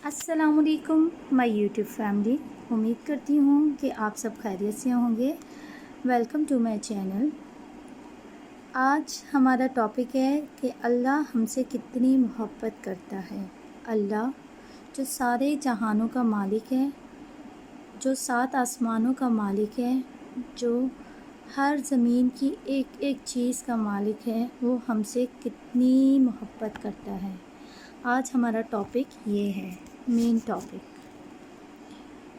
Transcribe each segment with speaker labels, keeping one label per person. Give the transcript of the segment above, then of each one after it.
Speaker 1: السلام علیکم مائی YouTube family, امید کرتی ہوں کہ آپ سب خیریت سے ہوں گے۔ Welcome to my channel. آج ہمارا ٹاپک ہے کہ اللہ ہم سے کتنی محبت کرتا ہے۔ اللہ جو سارے جہانوں کا مالک ہے، جو 7 آسمانوں کا مالک ہے، جو ہر زمین کی ایک ایک چیز کا مالک ہے، وہ ہم سے کتنی محبت کرتا ہے۔ آج ہمارا ٹاپک یہ ہے، مین ٹاپک۔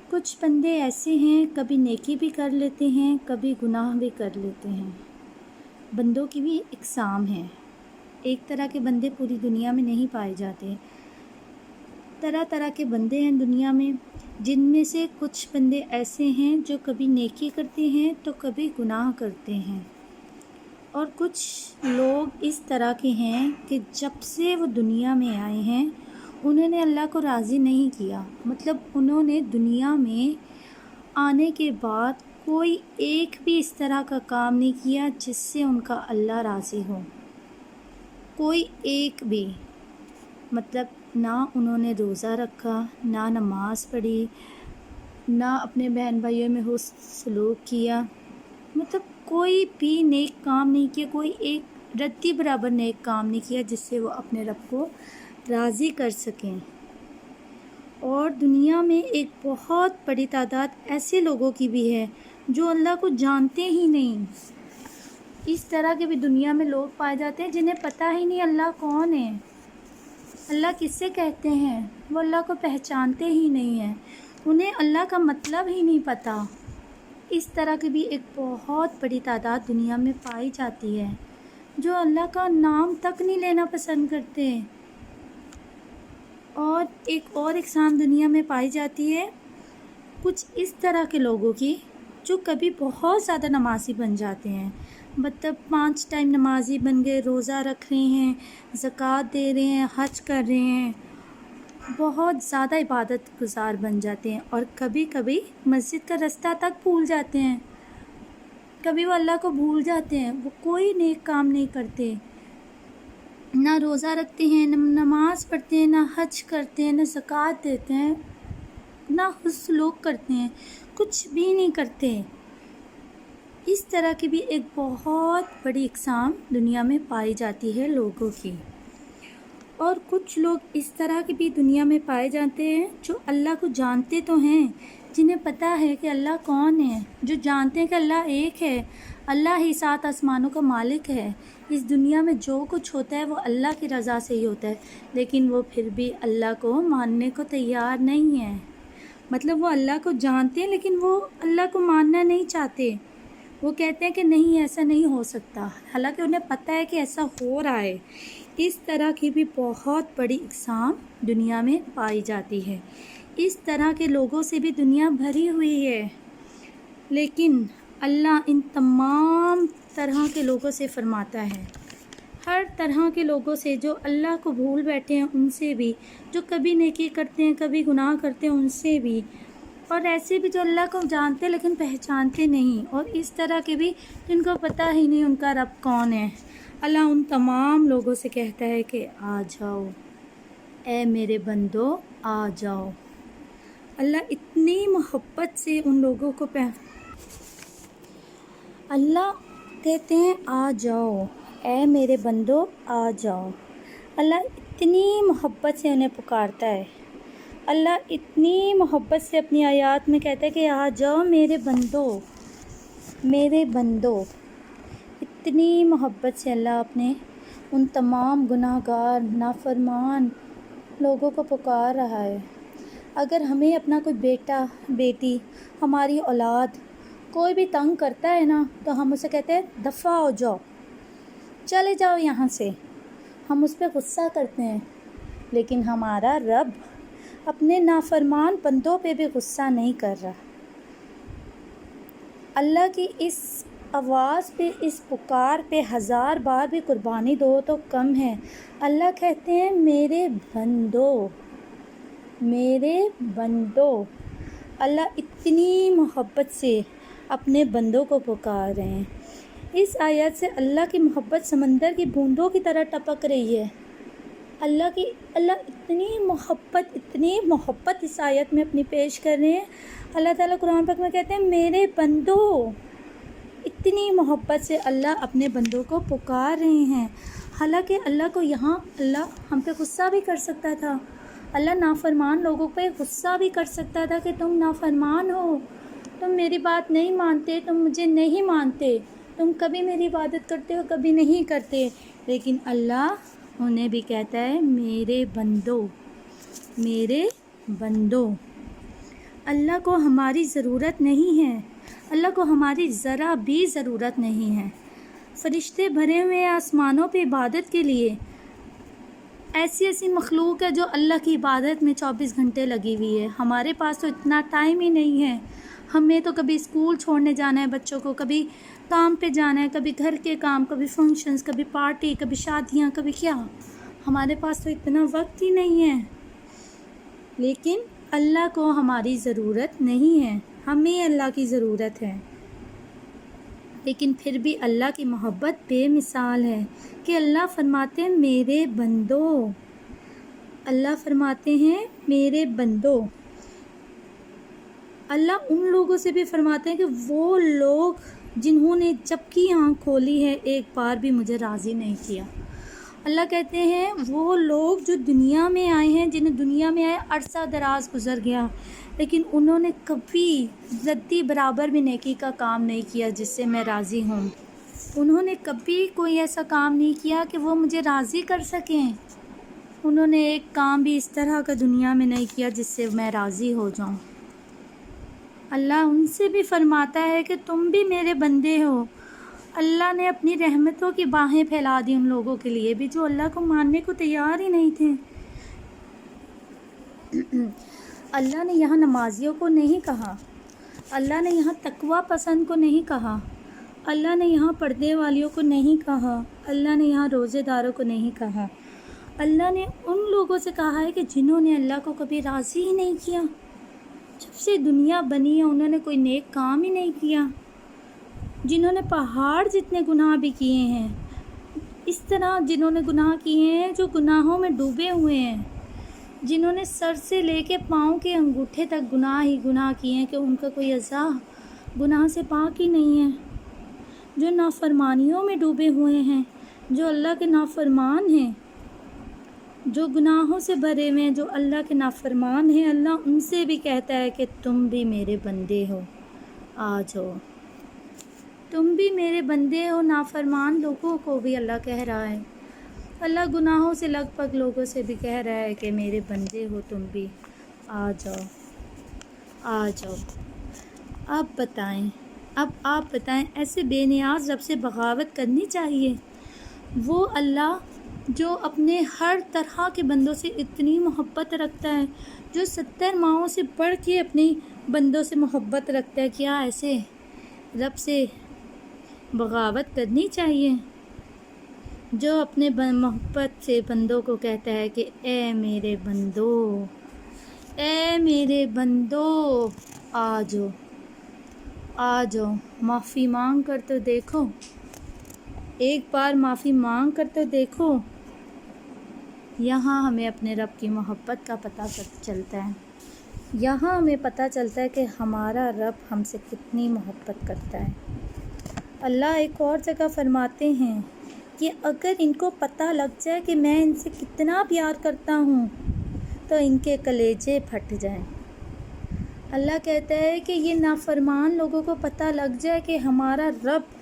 Speaker 1: کچھ بندے ایسے ہیں، کبھی نیکی بھی کر لیتے ہیں، کبھی گناہ بھی کر لیتے ہیں۔ بندوں کی بھی اقسام ہیں۔ ایک طرح کے بندے پوری دنیا میں نہیں پائے جاتے۔ طرح طرح کے بندے ہیں دنیا میں، جن میں سے کچھ بندے ایسے ہیں جو کبھی نیکی کرتے ہیں تو کبھی گناہ کرتے ہیں، اور کچھ لوگ اس طرح کے ہیں کہ جب سے وہ دنیا میں آئے ہیں انہوں نے اللہ کو راضی نہیں کیا۔ مطلب انہوں نے دنیا میں آنے کے بعد کوئی ایک بھی اس طرح کا کام نہیں کیا جس سے ان کا اللہ راضی ہو۔ کوئی ایک بھی، مطلب نہ انہوں نے روزہ رکھا، نہ نماز پڑھی، نہ اپنے بہن بھائیوں میں حسن سلوک کیا، مطلب کوئی بھی نیک کام نہیں کیا، کوئی ایک رتی برابر نیک کام نہیں کیا جس سے وہ اپنے رب کو راضی کر سکیں۔ اور دنیا میں ایک بہت بڑی تعداد ایسے لوگوں کی بھی ہے جو اللہ کو جانتے ہی نہیں۔ اس طرح کے بھی دنیا میں لوگ پائے جاتے ہیں جنہیں پتہ ہی نہیں اللہ کون ہے، اللہ کس سے کہتے ہیں، وہ اللہ کو پہچانتے ہی نہیں ہیں، انہیں اللہ کا مطلب ہی نہیں پتہ۔ اس طرح کی بھی ایک بہت بڑی تعداد دنیا میں پائی جاتی ہے جو اللہ کا نام تک نہیں لینا پسند کرتے۔ اور ایک اور اقسام دنیا میں پائی جاتی ہے کچھ اس طرح کے لوگوں کی جو کبھی بہت زیادہ نمازی بن جاتے ہیں، مطلب 5 ٹائم نمازی بن گئے، روزہ رکھ رہے ہیں، زکوٰۃ دے رہے ہیں، حج کر رہے ہیں، بہت زیادہ عبادت گزار بن جاتے ہیں، اور کبھی کبھی مسجد کا رستہ تک بھول جاتے ہیں، کبھی وہ اللہ کو بھول جاتے ہیں، وہ کوئی نیک کام نہیں کرتے، نہ روزہ رکھتے ہیں، نہ نماز پڑھتے ہیں، نہ حج کرتے ہیں، نہ زکوٰۃ دیتے ہیں، نہ حسن سلوک کرتے ہیں، کچھ بھی نہیں کرتے۔ اس طرح کی بھی ایک بہت بڑی اقسام دنیا میں پائی جاتی ہے لوگوں کی۔ اور کچھ لوگ اس طرح کے بھی دنیا میں پائے جاتے ہیں جو اللہ کو جانتے تو ہیں، جنہیں پتہ ہے کہ اللہ کون ہے، جو جانتے ہیں کہ اللہ ایک ہے، اللہ ہی 7 آسمانوں کا مالک ہے، اس دنیا میں جو کچھ ہوتا ہے وہ اللہ کی رضا سے ہی ہوتا ہے، لیکن وہ پھر بھی اللہ کو ماننے کو تیار نہیں ہے۔ مطلب وہ اللہ کو جانتے ہیں لیکن وہ اللہ کو ماننا نہیں چاہتے، وہ کہتے ہیں کہ نہیں ایسا نہیں ہو سکتا، حالانکہ انہیں پتہ ہے کہ ایسا ہو رہا ہے۔ اس طرح کی بھی بہت بڑی اقسام دنیا میں پائی جاتی ہے۔ اس طرح کے لوگوں سے بھی دنیا بھری ہوئی ہے، لیکن اللہ ان تمام طرح کے لوگوں سے فرماتا ہے، ہر طرح کے لوگوں سے جو اللہ کو بھول بیٹھے ہیں ان سے بھی، جو کبھی نیکی کرتے ہیں کبھی گناہ کرتے ہیں ان سے بھی، اور ایسے بھی جو اللہ کو جانتے لیکن پہچانتے نہیں، اور اس طرح کے بھی جن کو پتہ ہی نہیں ان کا رب کون ہے۔ اللہ ان تمام لوگوں سے کہتا ہے کہ آ جاؤ اے میرے بندو، آ جاؤ۔ اللہ اتنی محبت سے ان لوگوں کو اللہ کہتے ہیں آ جاؤ اے میرے بندو، آ جاؤ۔ اللہ اتنی محبت سے انہیں پکارتا ہے، اللہ اتنی محبت سے اپنی آیات میں کہتا ہے کہ آ جاؤ میرے بندو، میرے بندو۔ اتنی محبت سے اللہ اپنے ان تمام گناہ گار نافرمان لوگوں کو پکار رہا ہے۔ اگر ہمیں اپنا کوئی بیٹا بیٹی، ہماری اولاد کوئی بھی تنگ کرتا ہے نا تو ہم اسے کہتے ہیں دفع ہو جاؤ، چلے جاؤ یہاں سے، ہم اس پہ غصہ کرتے ہیں، لیکن ہمارا رب اپنے نافرمان بندوں پہ بھی غصہ نہیں کر رہا۔ اللہ کی اس آواز پہ، اس پکار پہ 1000 بار بھی قربانی دو تو کم ہے۔ اللہ کہتے ہیں میرے بندو، میرے بندو۔ اللہ اتنی محبت سے اپنے بندوں کو پکار رہے ہیں۔ اس آیت سے اللہ کی محبت سمندر کی بوندوں کی طرح ٹپک رہی ہے۔ اللہ اتنی محبت اس آیت میں اپنی پیش کر رہے ہیں۔ اللہ تعالیٰ قرآن پاک میں کہتے ہیں میرے بندو، اتنی محبت سے اللہ اپنے بندوں کو پکار رہے ہیں۔ حالانکہ اللہ کو یہاں اللہ ہم پہ غصہ بھی کر سکتا تھا، اللہ نافرمان لوگوں پہ غصہ بھی کر سکتا تھا کہ تم نافرمان ہو، تم میری بات نہیں مانتے، تم مجھے نہیں مانتے، تم کبھی میری عبادت کرتے ہو کبھی نہیں کرتے، لیکن اللہ انہیں بھی کہتا ہے میرے بندو، میرے بندو۔ اللہ کو ہماری ضرورت نہیں ہے، اللہ کو ہماری ذرا بھی ضرورت نہیں ہے۔ فرشتے بھرے ہوئے آسمانوں پہ عبادت کے لیے، ایسی مخلوق ہے جو اللہ کی عبادت میں 24 گھنٹے لگی ہوئی ہے۔ ہمارے پاس تو اتنا ٹائم ہی نہیں ہے، ہمیں تو کبھی اسکول چھوڑنے جانا ہے بچوں کو، کبھی کام پہ جانا ہے، کبھی گھر کے کام، کبھی فنکشنز، کبھی پارٹی، کبھی شادیاں، کبھی کیا، ہمارے پاس تو اتنا وقت ہی نہیں ہے۔ لیکن اللہ کو ہماری ضرورت نہیں ہے، ہمیں اللہ کی ضرورت ہے۔ لیکن پھر بھی اللہ کی محبت بے مثال ہے کہ اللہ فرماتے ہیں میرے بندو، اللہ فرماتے ہیں میرے بندو۔ اللہ ان لوگوں سے بھی فرماتے ہیں کہ وہ لوگ جنہوں نے جب کی آنکھ کھولی ہے ایک بار بھی مجھے راضی نہیں کیا۔ اللہ کہتے ہیں وہ لوگ جو دنیا میں آئے ہیں، جنہیں دنیا میں آئے عرصہ دراز گزر گیا، لیکن انہوں نے کبھی ردی برابر بھی نیکی کا کام نہیں کیا جس سے میں راضی ہوں۔ انہوں نے کبھی کوئی ایسا کام نہیں کیا کہ وہ مجھے راضی کر سکیں۔ انہوں نے ایک کام بھی اس طرح کا دنیا میں نہیں کیا جس سے میں راضی ہو جاؤں۔ اللہ ان سے بھی فرماتا ہے کہ تم بھی میرے بندے ہو۔ اللہ نے اپنی رحمتوں کی باہیں پھیلا دی ان لوگوں کے لیے بھی جو اللہ کو ماننے کو تیار ہی نہیں تھے۔ اللہ نے یہاں نمازیوں کو نہیں کہا، اللہ نے یہاں تقوی پسند کو نہیں کہا، اللہ نے یہاں پردے والیوں کو نہیں کہا، اللہ نے یہاں روزے داروں کو نہیں کہا۔ اللہ نے ان لوگوں سے کہا ہے کہ جنہوں نے اللہ کو کبھی راضی ہی نہیں کیا، جب سے دنیا بنی ہے انہوں نے کوئی نیک کام ہی نہیں کیا، جنہوں نے پہاڑ جتنے گناہ بھی کیے ہیں، اس طرح جنہوں نے گناہ کیے ہیں جو گناہوں میں ڈوبے ہوئے ہیں، جنہوں نے سر سے لے کے پاؤں کے انگوٹھے تک گناہ ہی گناہ کیے ہیں کہ ان کا کوئی عزا گناہ سے پاک ہی نہیں ہے، جو نافرمانیوں میں ڈوبے ہوئے ہیں، جو اللہ کے نافرمان ہیں، جو گناہوں سے بھرے ہوئے ہیں، جو اللہ کے نافرمان ہیں، اللہ ان سے بھی کہتا ہے کہ تم بھی میرے بندے ہو، آ جاؤ، تم بھی میرے بندے ہو۔ نافرمان لوگوں کو بھی اللہ کہہ رہا ہے، اللہ گناہوں سے لگ پگ لوگوں سے بھی کہہ رہا ہے کہ میرے بندے ہو تم بھی، آ جاؤ، آ جاؤ۔ اب آپ بتائیں ایسے بے نیاز رب سے بغاوت کرنی چاہیے؟ وہ اللہ جو اپنے ہر طرح کے بندوں سے اتنی محبت رکھتا ہے، جو 70 ماؤں سے بڑھ کے اپنی بندوں سے محبت رکھتا ہے، کیا ایسے رب سے بغاوت کرنی چاہیے؟ جو اپنے محبت سے بندوں کو کہتا ہے کہ اے میرے بندو، اے میرے بندو، آ جاؤ، آ جاؤ، معافی مانگ کر تو دیکھو، ایک بار معافی مانگ کر تو دیکھو۔ یہاں ہمیں اپنے رب کی محبت کا پتہ چلتا ہے، یہاں ہمیں پتہ چلتا ہے کہ ہمارا رب ہم سے کتنی محبت کرتا ہے۔ اللہ ایک اور جگہ فرماتے ہیں کہ اگر ان کو پتہ لگ جائے کہ میں ان سے کتنا پیار کرتا ہوں تو ان کے کلیجے پھٹ جائیں۔ اللہ کہتا ہے کہ یہ نافرمان لوگوں کو پتہ لگ جائے کہ ہمارا رب،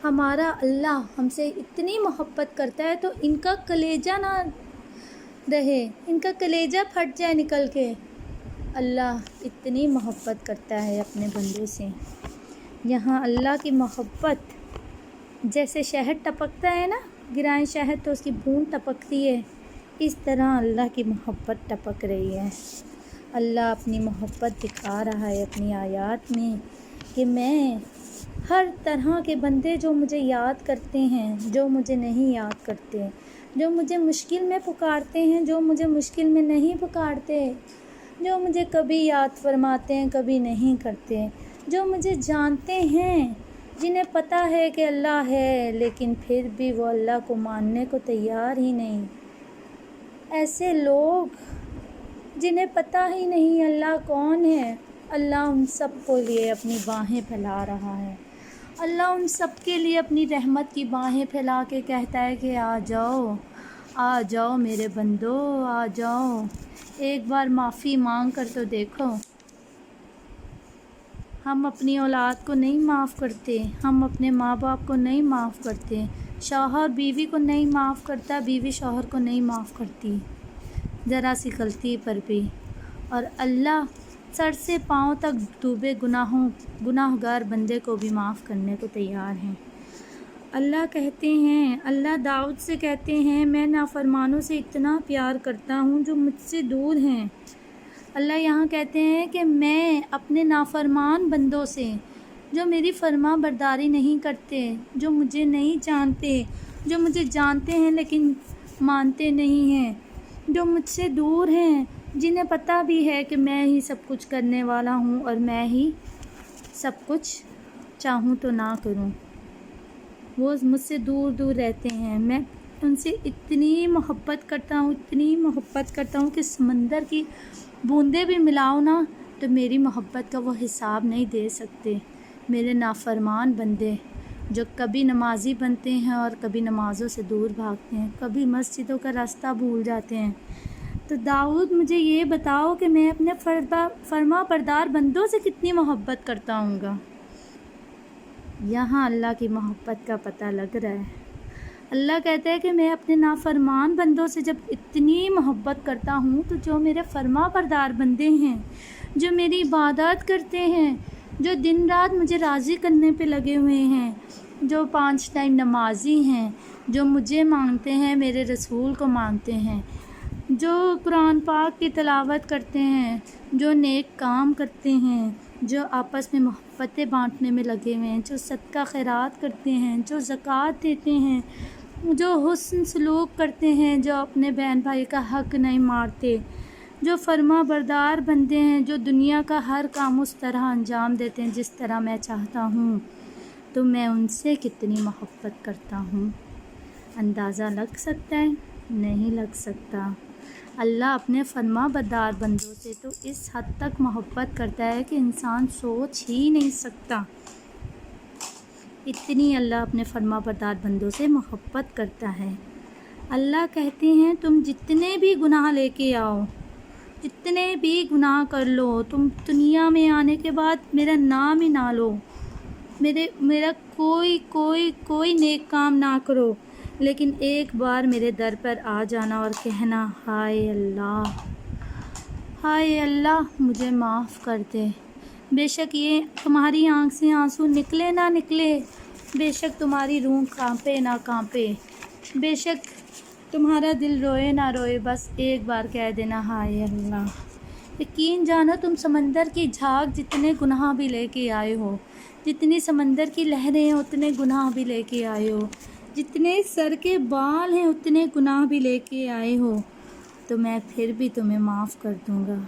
Speaker 1: ہمارا اللہ ہم سے اتنی محبت کرتا ہے تو ان کا کلیجہ نہ رہے، ان کا کلیجہ پھٹ جائے نکل کے۔ اللہ اتنی محبت کرتا ہے اپنے بندوں سے۔ یہاں اللہ کی محبت جیسے شہد ٹپکتا ہے نا، گرائیں شہد تو اس کی بوند ٹپکتی ہے، اس طرح اللہ کی محبت ٹپک رہی ہے۔ اللہ اپنی محبت دکھا رہا ہے اپنی آیات میں کہ میں ہر طرح کے بندے جو مجھے یاد کرتے ہیں، جو مجھے نہیں یاد کرتے، جو مجھے مشکل میں پکارتے ہیں، جو مجھے مشکل میں نہیں پکارتے، جو مجھے کبھی یاد فرماتے ہیں کبھی نہیں کرتے، جو مجھے جانتے ہیں، جنہیں پتہ ہے کہ اللہ ہے لیکن پھر بھی وہ اللہ کو ماننے کو تیار ہی نہیں، ایسے لوگ جنہیں پتہ ہی نہیں اللہ کون ہے، اللہ ان سب کو لیے اپنی باہیں پھیلا رہا ہے۔ اللہ ان سب کے لیے اپنی رحمت کی باہیں پھیلا کے کہتا ہے کہ آ جاؤ، آ جاؤ میرے بندو، آ جاؤ، ایک بار معافی مانگ کر تو دیکھو۔ ہم اپنی اولاد کو نہیں معاف کرتے، ہم اپنے ماں باپ کو نہیں معاف کرتے، شوہر بیوی کو نہیں معاف کرتا، بیوی شوہر کو نہیں معاف کرتی ذرا سی غلطی پر بھی، اور اللہ سر سے پاؤں تک ڈوبے گناہ گار بندے کو بھی معاف کرنے کو تیار ہیں۔ اللہ کہتے ہیں، اللہ داؤد سے کہتے ہیں، میں نافرمانوں سے اتنا پیار کرتا ہوں جو مجھ سے دور ہیں۔ اللہ یہاں کہتے ہیں کہ میں اپنے نافرمان بندوں سے، جو میری فرما برداری نہیں کرتے، جو مجھے نہیں جانتے، جو مجھے جانتے ہیں لیکن مانتے نہیں ہیں، جو مجھ سے دور ہیں، جنہیں پتہ بھی ہے کہ میں ہی سب کچھ کرنے والا ہوں اور میں ہی سب کچھ چاہوں تو نہ کروں، وہ مجھ سے دور دور رہتے ہیں۔ میں ان سے اتنی محبت کرتا ہوں، اتنی محبت کرتا ہوں کہ سمندر کی بوندیں بھی ملاؤ نا تو میری محبت کا وہ حساب نہیں دے سکتے۔ میرے نافرمان بندے جو کبھی نمازی بنتے ہیں اور کبھی نمازوں سے دور بھاگتے ہیں، کبھی مسجدوں کا راستہ بھول جاتے ہیں۔ تو داؤد مجھے یہ بتاؤ کہ میں اپنے فرما بردار بندوں سے کتنی محبت کرتا ہوں گا۔ یہاں اللہ کی محبت کا پتہ لگ رہا ہے۔ اللہ کہتا ہے کہ میں اپنے نافرمان بندوں سے جب اتنی محبت کرتا ہوں تو جو میرے فرما بردار بندے ہیں، جو میری عبادت کرتے ہیں، جو دن رات مجھے راضی کرنے پہ لگے ہوئے ہیں، جو 5 ٹائم نمازی ہیں، جو مجھے مانتے ہیں، میرے رسول کو مانتے ہیں، جو قرآن پاک کی تلاوت کرتے ہیں، جو نیک کام کرتے ہیں، جو آپس میں محبتیں بانٹنے میں لگے ہوئے ہیں، جو صدقہ خیرات کرتے ہیں، جو زکوٰۃ دیتے ہیں، جو حسن سلوک کرتے ہیں، جو اپنے بہن بھائی کا حق نہیں مارتے، جو فرما بردار بندے ہیں، جو دنیا کا ہر کام اس طرح انجام دیتے ہیں جس طرح میں چاہتا ہوں، تو میں ان سے کتنی محبت کرتا ہوں۔ اندازہ لگ سکتا ہے؟ نہیں لگ سکتا۔ اللہ اپنے فرما بردار بندوں سے تو اس حد تک محبت کرتا ہے کہ انسان سوچ ہی نہیں سکتا۔ اتنی اللہ اپنے فرما بردار بندوں سے محبت کرتا ہے۔ اللہ کہتے ہیں تم جتنے بھی گناہ لے کے آؤ، جتنے بھی گناہ کر لو، تم دنیا میں آنے کے بعد میرا نام ہی نہ لو، میرا کوئی نیک کام نہ کرو، لیکن ایک بار میرے در پر آ جانا اور کہنا ہائے اللہ مجھے معاف کر دے۔ بے شک یہ تمہاری آنکھ سے آنسو نکلے نہ نکلے، بے شک تمہاری روح کانپے نہ کانپے، بے شک تمہارا دل روئے نہ روئے، بس ایک بار کہہ دینا ہائے اللہ۔ یقین جانو تم سمندر کی جھاگ جتنے گناہ بھی لے کے آئے ہو، جتنی سمندر کی لہریں ہیں اتنے گناہ بھی لے کے آئے ہو، جتنے سر کے بال ہیں اتنے گناہ بھی لے کے آئے ہو، تو میں پھر بھی تمہیں معاف کر دوں گا،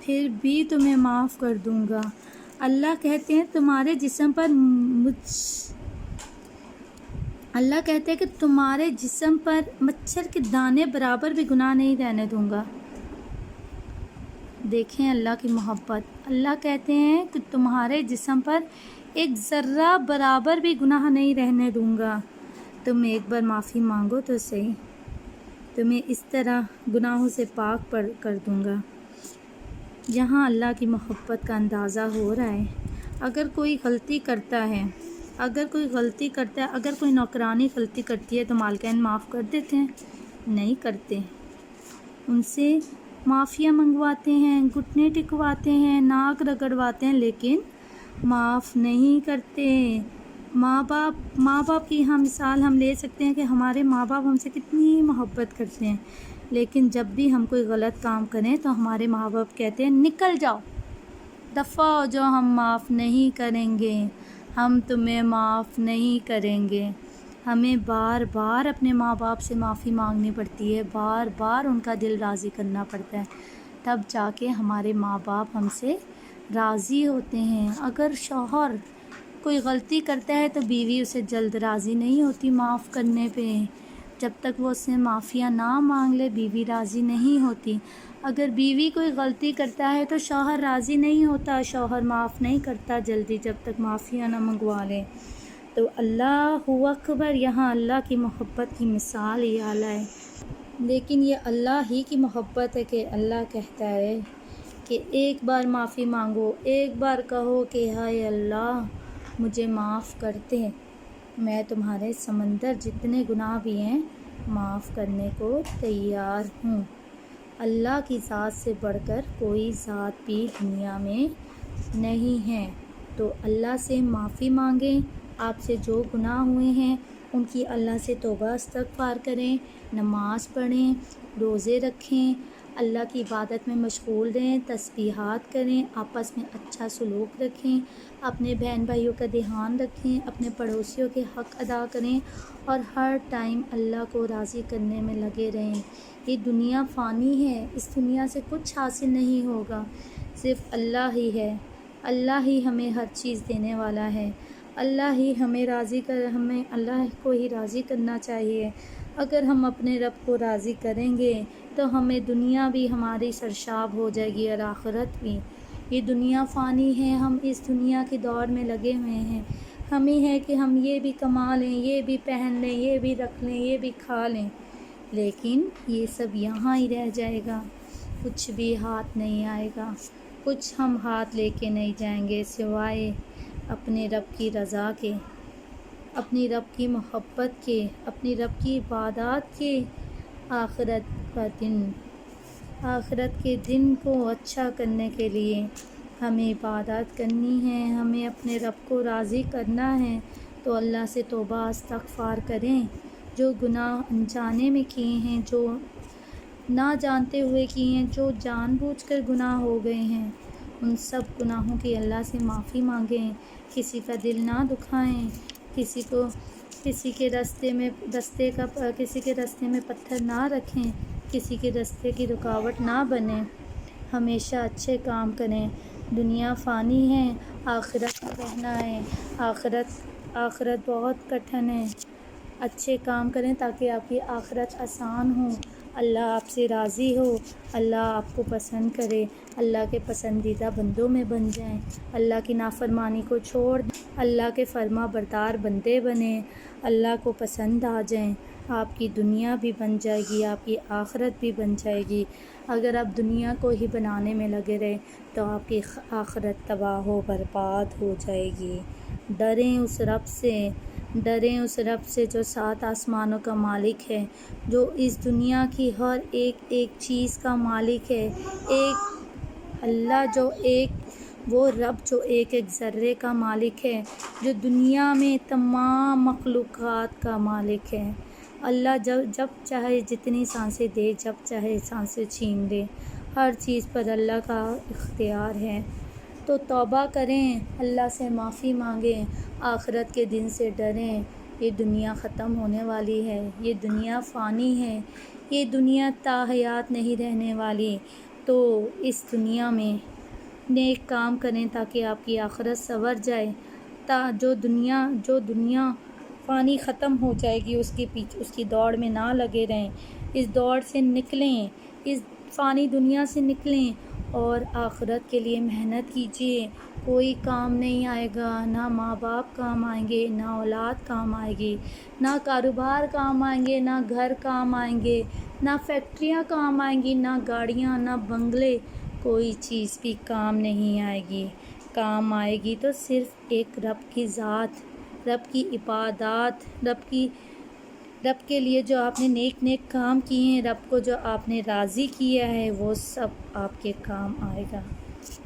Speaker 1: پھر بھی تمہیں معاف کر دوں گا۔ اللہ کہتے ہیں تمہارے جسم پر اللہ کہتے ہیں کہ تمہارے جسم پر مچھر کے دانے برابر بھی گناہ نہیں رہنے دوں گا۔ دیکھیں اللہ کی محبت۔ اللہ کہتے ہیں کہ تمہارے جسم پر ایک ذرہ برابر بھی گناہ نہیں رہنے دوں گا۔ تم ایک بار معافی مانگو تو صحیح، تمہیں اس طرح گناہوں سے پاک کر دوں گا۔ یہاں اللہ کی محبت کا اندازہ ہو رہا ہے۔ اگر کوئی غلطی کرتا ہے، اگر کوئی نوکرانی غلطی کرتی ہے تو مالکین معاف کر دیتے ہیں؟ نہیں کرتے، ان سے معافیاں منگواتے ہیں، گھٹنے ٹکواتے ہیں، ناک رگڑواتے ہیں، لیکن معاف نہیں کرتے۔ ماں باپ کی ہم مثال ہم لے سکتے ہیں کہ ہمارے ماں باپ ہم سے کتنی محبت کرتے ہیں، لیکن جب بھی ہم کوئی غلط کام کریں تو ہمارے ماں باپ کہتے ہیں نکل جاؤ، دفع ہو جاؤ، ہم معاف نہیں کریں گے، ہم تمہیں معاف نہیں کریں گے۔ ہمیں بار بار اپنے ماں باپ سے معافی مانگنی پڑتی ہے، بار بار ان کا دل راضی کرنا پڑتا ہے، تب جا کے ہمارے ماں باپ ہم سے راضی ہوتے ہیں۔ اگر شوہر کوئی غلطی کرتا ہے تو بیوی اسے جلد راضی نہیں ہوتی معاف کرنے پہ، جب تک وہ اس سے معافیاں نہ مانگ لے بیوی راضی نہیں ہوتی۔ اگر بیوی کوئی غلطی کرتا ہے تو شوہر راضی نہیں ہوتا، شوہر معاف نہیں کرتا جلدی جب تک معافیاں نہ منگوا لے۔ تو اللہ اکبر، یہاں اللہ کی محبت کی مثال ہی اعلیٰ ہے۔ لیکن یہ اللہ ہی کی محبت ہے کہ اللہ کہتا ہے کہ ایک بار معافی مانگو، ایک بار کہو کہ ہائے اللہ مجھے معاف کر دے، میں تمہارے سمندر جتنے گناہ بھی ہیں معاف کرنے کو تیار ہوں۔ اللہ کی ذات سے بڑھ کر کوئی ذات بھی دنیا میں نہیں ہے۔ تو اللہ سے معافی مانگیں، آپ سے جو گناہ ہوئے ہیں ان کی اللہ سے توبہ استغفار کریں، نماز پڑھیں، روزے رکھیں، اللہ کی عبادت میں مشغول رہیں، تسبیحات کریں، آپس میں اچھا سلوک رکھیں، اپنے بہن بھائیوں کا دھیان رکھیں، اپنے پڑوسیوں کے حق ادا کریں اور ہر ٹائم اللہ کو راضی کرنے میں لگے رہیں۔ یہ دنیا فانی ہے، اس دنیا سے کچھ حاصل نہیں ہوگا، صرف اللہ ہی ہے۔ اللہ ہی ہمیں ہر چیز دینے والا ہے، اللہ ہی ہمیں ہمیں اللہ کو ہی راضی کرنا چاہیے۔ اگر ہم اپنے رب کو راضی کریں گے تو ہمیں دنیا بھی ہماری سرشاب ہو جائے گی اور آخرت بھی۔ یہ دنیا فانی ہے، ہم اس دنیا کی دوڑ میں لگے ہوئے ہیں، ہمیں ہے کہ ہم یہ بھی کما لیں، یہ بھی پہن لیں، یہ بھی رکھ لیں، یہ بھی کھا لیں، لیکن یہ سب یہاں ہی رہ جائے گا، کچھ بھی ہاتھ نہیں آئے گا، کچھ ہم ہاتھ لے کے نہیں جائیں گے سوائے اپنے رب کی رضا کے، اپنی رب کی محبت کے، اپنی رب کی عبادات کے۔ آخرت کے دن کو اچھا کرنے کے لیے ہمیں عبادات کرنی ہے، ہمیں اپنے رب کو راضی کرنا ہے، تو اللہ سے توبہ استغفار کریں۔ جو گناہ انجانے میں کیے ہیں، جو نہ جانتے ہوئے کیے ہیں، جو جان بوجھ کر گناہ ہو گئے ہیں، ان سب گناہوں کی اللہ سے معافی مانگیں، کسی کا دل نہ دکھائیں، کسی کے راستے میں پتھر نہ رکھیں، کسی کے راستے کی رکاوٹ نہ بنیں، ہمیشہ اچھے کام کریں۔ دنیا فانی ہے، آخرت میں رہنا ہے، آخرت بہت کٹھن ہے، اچھے کام کریں تاکہ آپ کی آخرت آسان ہو، اللہ آپ سے راضی ہو، اللہ آپ کو پسند کرے، اللہ کے پسندیدہ بندوں میں بن جائیں، اللہ کی نافرمانی کو چھوڑ دیں، اللہ کے فرما بردار بندے بنیں، اللہ کو پسند آ جائیں، آپ کی دنیا بھی بن جائے گی، آپ کی آخرت بھی بن جائے گی۔ اگر آپ دنیا کو ہی بنانے میں لگے رہے تو آپ کی آخرت تباہ و برباد ہو جائے گی۔ ڈریں اس رب سے جو 7 آسمانوں کا مالک ہے، جو اس دنیا کی ہر ایک چیز کا مالک ہے، وہ رب جو ایک ذرے کا مالک ہے، جو دنیا میں تمام مخلوقات کا مالک ہے۔ اللہ جب چاہے جتنی سانسیں دے، جب چاہے سانسیں چھین لے، ہر چیز پر اللہ کا اختیار ہے۔ تو توبہ کریں، اللہ سے معافی مانگیں، آخرت کے دن سے ڈریں۔ یہ دنیا ختم ہونے والی ہے، یہ دنیا فانی ہے، یہ دنیا تا حیات نہیں رہنے والی۔ تو اس دنیا میں نیک کام کریں تاکہ آپ کی آخرت سنور جائے۔ جو دنیا فانی ختم ہو جائے گی، اس کی دوڑ میں نہ لگے رہیں، اس دوڑ سے نکلیں، اس فانی دنیا سے نکلیں اور آخرت کے لیے محنت کیجیے۔ کوئی کام نہیں آئے گا، نہ ماں باپ کام آئیں گے، نہ اولاد کام آئے گی، نہ کاروبار کام آئیں گے، نہ گھر کام آئیں گے، نہ فیکٹریاں کام آئیں گی، نہ گاڑیاں، نہ بنگلے، کوئی چیز بھی کام نہیں آئے گی۔ کام آئے گی تو صرف ایک رب کی ذات، رب کی عبادات، رب کے لیے جو آپ نے نیک کام کیے ہیں، رب کو جو آپ نے راضی کیا ہے، وہ سب آپ کے کام آئے گا۔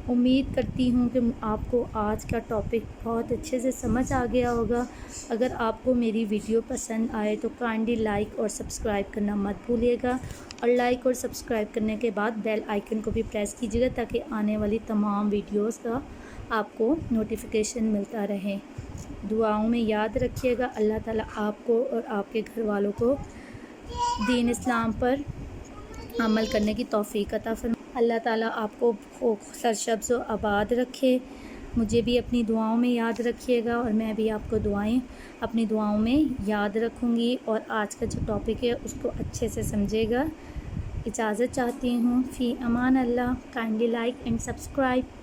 Speaker 1: امید کرتی ہوں کہ آپ کو آج کا ٹاپک بہت اچھے سے سمجھ آ گیا ہوگا۔ اگر آپ کو میری ویڈیو پسند آئے تو کائنڈلی لائک اور سبسکرائب کرنا مت بھولیے گا، اور لائک اور سبسکرائب کرنے کے بعد بیل آئیکن کو بھی پریس کیجیے گا تاکہ آنے والی تمام ویڈیوز کا آپ کو نوٹیفیکیشن ملتا رہے۔ دعاؤں میں یاد رکھیے گا۔ اللہ تعالیٰ آپ کو اور آپ کے گھر والوں کو دین اسلام پر عمل کرنے کی توفیق عطا فرمائے۔ اللہ تعالیٰ آپ کو سرسبز و آباد رکھے۔ مجھے بھی اپنی دعاؤں میں یاد رکھیے گا اور میں بھی آپ کو اپنی دعاؤں میں یاد رکھوں گی، اور آج کا جو ٹاپک ہے اس کو اچھے سے سمجھے گا۔ اجازت چاہتی ہوں، فی امان اللہ۔ Kindly like and subscribe.